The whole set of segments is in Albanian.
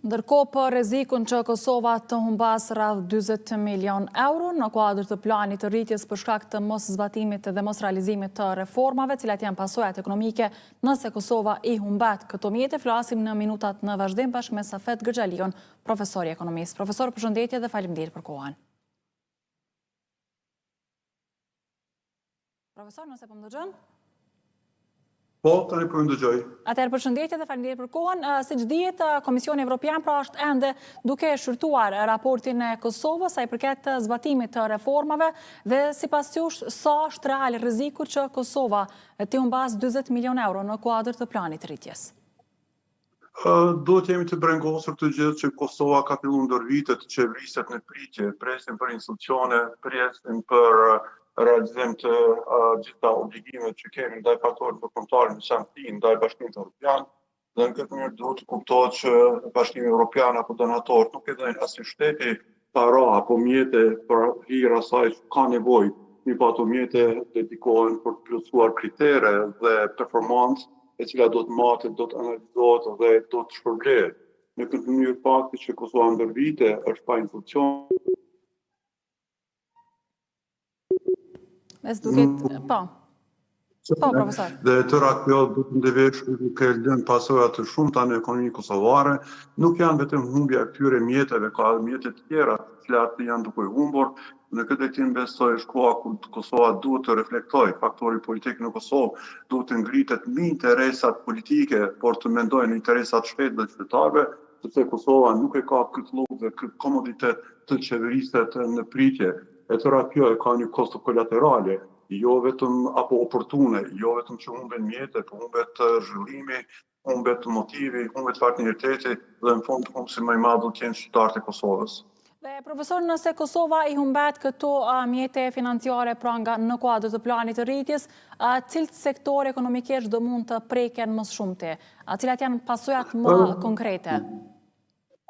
Ndërkohë për rrezikun që Kosova të humbas rreth 40 milion euro në kuadër të planit të rritjes për shkak të mos zbatimit dhe mos realizimit të reformave, cilat janë pasojat ekonomike nëse Kosova i humbet këto mjete, flasim në minutat në vazhdim bashkë me Safet Gërxhalion, profesor i ekonomisë. Profesor, përshëndetje dhe faleminderit për kohën. Profesor, nëse po më dëgjon? Po, tani po ndëgjoj. Atëherë përshëndetje dhe faleminderit për kohën. Siç dihet, Komisioni Evropian pra është ende duke shqyrtuar raportin e Kosovës sa i përket zbatimit të reformave dhe sipas jush sa është real rreziku që Kosova të humbas 40 milion euro në kuadër të planit të rritjes. Do të jemi të brengosur të gjithë që Kosova ka filluar ndër vitet të qeveriset në pritje, presin për institucione, presin për realizim të gjitha obligimet që kemi ndaj faktorit ndërkombëtar në Shanghai, ndaj Bashkimit Evropian, dhe në këtë mënyrë duhet të kuptohet që Bashkimi Evropian apo donatorët nuk e dhënë as shteti para apo mjete për hir asaj që ka nevojë, mirëpo ato mjete dedikohen për të plotësuar kritere dhe performancë e cila do të matet, do të analizohet dhe do të shpërblehet. Në këtë mënyrë fakti që Kosova ndër vite është pa institucion. Po, profesor. Dhe tëra kjo do të ndevesh duke lënë pasoja të shumta në ekonominë kosovare, nuk janë vetëm humbja e këtyre mjeteve, ka mjete të tjera të cilat janë duke humbur. Në këtë drejtim besoj është koha kur Kosova duhet të reflektojë, faktori politik në Kosovë duhet të ngritet mbi interesat politike, por të mendojë në interesat shtetit dhe qytetarëve, sepse Kosova nuk e ka këtë lloj dhe këtë komoditet të qeveriset në pritje. E tëra kjo e ka një kosto kolaterale, jo vetëm apo oportune, jo vetëm që humbet mjete, po humbet zhvillimi, humbet motivi, humbet partneriteti dhe në fund humbsi më i madh do të jenë qytetarët e Kosovës. Dhe profesor, nëse Kosova i humbet këto mjete financiare pra nga në kuadër të planit të rritjes, cilët sektor ekonomikisht do mund të preken më shumëti? Cilat janë pasojat më konkrete?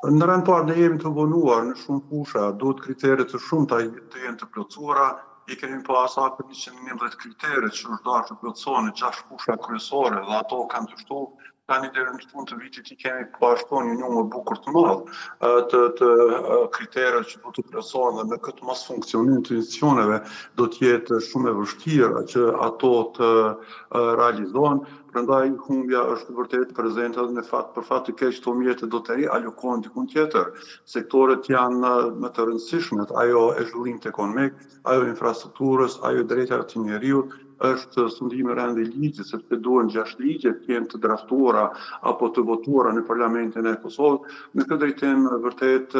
Në rend parë ne jemi të vonuar në shumë fusha, duhet kriteret të shumta të jenë të plotësuara, i kemi pas për 111 kritere që është darë të plotësohen në 6 fusha kryesore dhe ato kanë të shtu, tani deri në fund të vitit i kemi bashkëton një numër bukur të madh të kritere që do të plotësohen dhe me këtë mos funksionim të institucioneve do të jetë shumë e vështirë që ato të realizohen. Prandaj humbja është vërtet prezente dhe për fat të keq këto mjete do të rialokohen diku tjetër. Sektoret janë më të rëndësishme, ajo e zhvillimit ekonomik, ajo infrastrukturës, ajo drejtat të njeriut, është sundimi rend i ligjit, sepse duhen 6 ligje të jenë të draftuara apo të votuara në Parlamentin e Kosovës. Në këtë drejtim vërtet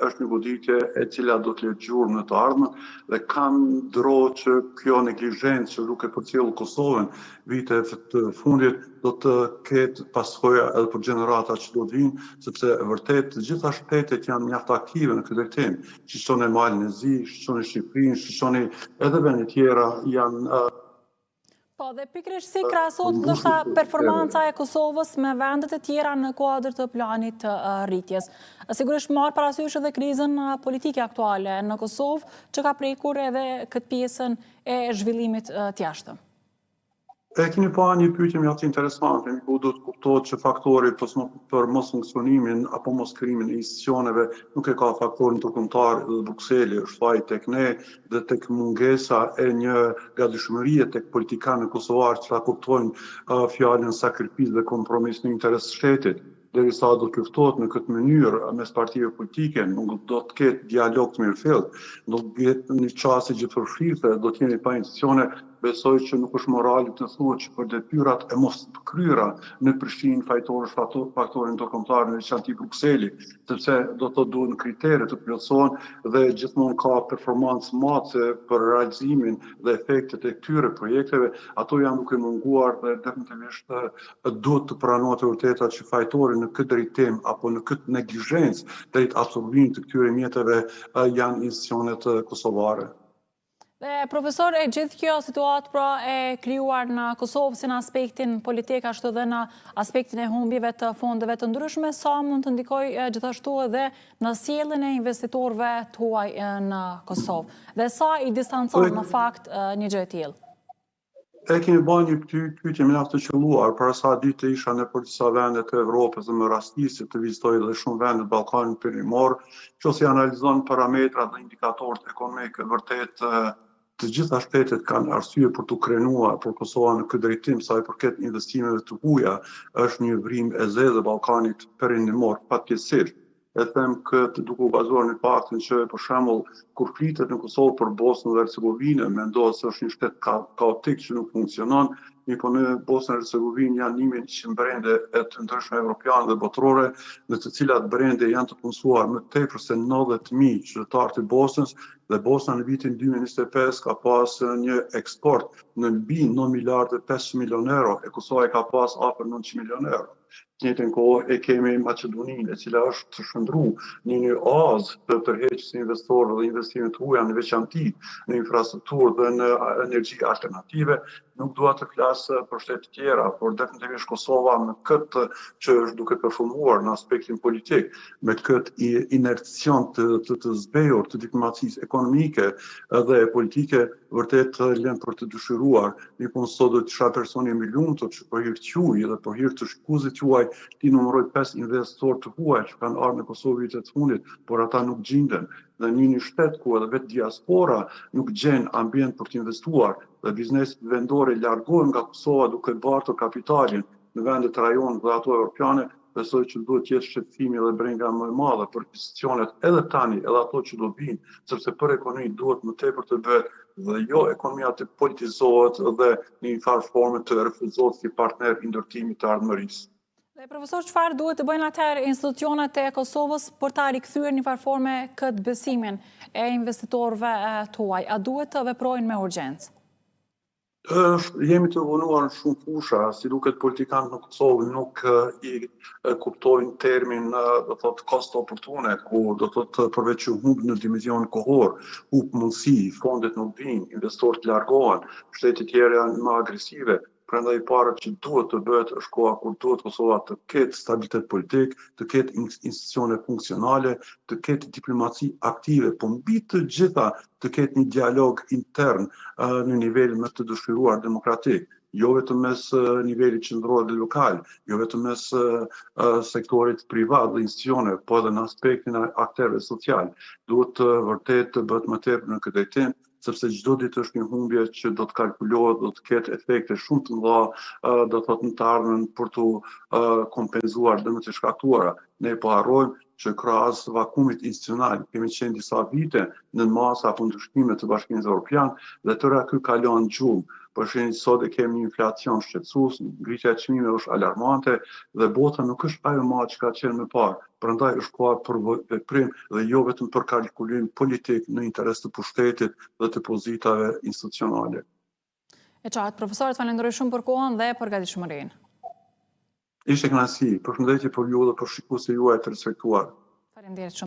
është një goditje e cila do të jetë gjurmë në të ardhmen dhe kam dro që kjo neglizhencë që duke përcjellur Kosovën vite të fundit do të ketë pasoja edhe për gjenerata që do të vinë, sepse vërtet të gjitha shtetet janë mjaft aktive në këtë drejtim. Shqiptoni Malin e Zi, shqiptoni Shqipërinë, shqiptoni edhe vende tjera janë. Po, dhe pikërisht si krahasot ndoshta performanca e Kosovës me vendet e tjera në kuadër të planit të rritjes. Sigurisht marr parasysh edhe krizën politike aktuale në Kosovë, që ka prekur edhe këtë pjesën e zhvillimit të jashtëm. E keni pa një pyetje mjaft interesante, ku do të kuptohet që faktori për mos funksionimin apo mos krijimin e institucioneve nuk e ka faktorin ndërkombëtar dhe Brukseli, është faj tek ne dhe tek mungesa e një gatishmërie tek politikanët kosovarë që ta kuptojnë fjalën sakrifizë dhe kompromis në interes të shtetit. Derisa do të luftohet në këtë mënyrë mes partive politike, nuk do të ketë dialog të mirëfillt, do të ketë një çështje gjithëpërfshirëse, do të jeni pa institucione, besoj që nuk është morale të thuhet që për detyrat e mos kryera në Prishtinë fajtorësh faktorin ndërkombëtar në veçantë Brukseli, sepse do të duhen kritere të plotësohen dhe gjithmonë ka performancë madhe për realizimin dhe efektet e këtyre projekteve, ato janë duke munguar dhe definitivisht duhet të pranohet e vërteta që fajtori në këtë drejtim apo në këtë neglizhencë drejt absorbimit të këtyre mjeteve janë institucionet kosovare. Dhe profesor, e gjithë kjo situatë pra e krijuar në Kosovë si në aspektin politik ashtu dhe në aspektin e humbjeve të fondeve të ndryshme, sa mund të ndikojë gjithashtu edhe në sjelljen e investitorëve tuaj në Kosovë. Dhe sa i distancon në fakt një gjë e tillë? E kemi bërë një pyetje mjaft të qelluar, para sa ditë isha në për disa vende të Evropës dhe më rastisi të vizitoj edhe shumë vende të Ballkanit Perëndimor, që si analizon parametrat dhe indikatorët ekonomik, vërtet të gjitha shtetet kanë arsye për të krenuar për Kosovën në këtë drejtim sa i përket investimeve të huaja, është një vrim e zezë e Ballkanit Perëndimor, patjetësisht. E them këtë duke u bazuar në faktin që për shembull kur flitet në Kosovë për Bosnën dhe Hercegovinë, mendohet se është një shtet kaotik që nuk funksionon, po në Bosnën dhe Hercegovinë janë 1100 brende e të ndryshme evropiane dhe botërore, në të cilat brende janë të punësuar më tepër se 90.000 qytetarë të Bosnës, dhe Bosna në vitin 2025 ka pas një eksport në mbi 9 miliardë 500 milion euro, e Kosova ka pas afër 900 milion euro. Në njëjtën kohë e kemi Maqedoninë, e cila është të shndruar në një oazë të tërheqjes së investorëve dhe investimeve të huaja në veçanti në infrastrukturë dhe në energji alternative. Nuk dua të flas për shtete tjera, por definitivisht Kosova me këtë që është duke performuar në aspektin politik, me këtë inercion të zbehur të diplomacisë ekonomike dhe politike, vërtet lën për të dyshiruar. Një punë sot do të isha personi më i lumtur që për hir të juaj dhe për hir të shikuesit juaj ti numëroj 5 investorë të huaj që kanë ardhur në Kosovë vitet të fundit, por ata nuk gjenden. Dhe një shtet ku edhe vetë diaspora nuk gjen ambient për të investuar dhe bizneset vendore largohen nga Kosova duke bartur kapitalin në vende të rajonit dhe ato europiane, besoj që duhet të jetë shqetësimi dhe brenga më e madhe për institucionet edhe tani, edhe ato që do vinë, sepse për ekonomi duhet më tepër të bëhet dhe jo ekonomia të politizohet dhe në një farë forme të refuzohet si partner i ndërtimit të ardhmërisë. Dhe profesor, çfarë duhet të bëjnë atëherë institucionet e Kosovës për ta rikthyer në një farë forme këtë besimin e investitorëve tuaj? A duhet të veprojnë me urgjencë? Jemi të vonuar në shumë fusha, si duket politikanët në Kosovë nuk i kuptojnë termin do thotë cost opportune, ku do thotë përveç që humb në dimension kohor, humb mundësi, fondet nuk vijnë, investorët largohen, shtetet tjera janë më agresive. Prandaj para që duhet të bëhet është koha kur duhet Kosova të ketë stabilitet politik, të ketë institucione funksionale, të ketë diplomaci aktive, po mbi të gjitha të ketë një dialog intern në nivelin më të dëshiruar demokratik. Jo vetëm mes nivelit qendror dhe lokal, jo vetëm mes sektorit privat dhe institucione, po edhe në aspektin e aktorëve social. Duhet vërtet të bëhet më tepër në këtë drejtim, sepse çdo ditë është një humbje që do të kalkulohet, do të ketë efekte shumë të mëdha, do thotë në të ardhmen për të kompenzuar dëmet e shkaktuara. Ne po harrojmë që krahas vakumit institucional kemi qenë disa vite në masa apo ndryshime të Bashkimit Evropian dhe tëra ky kalon gjumë. Për shembull, sot e kemi një inflacion shqetësues, ngritja e çmimeve është alarmante dhe bota nuk është ajo më që ka qenë më parë. Prandaj është koha për veprim dhe jo vetëm për kalkulim politik në interes të pushtetit dhe të pozitave institucionale. E qartë, profesorët, falenderoj shumë për kohën dhe për gatishmërinë. Ishte kënaqësi, përshëndetje për ju dhe për shikuesit juaj të respektuar. Faleminderit shumë.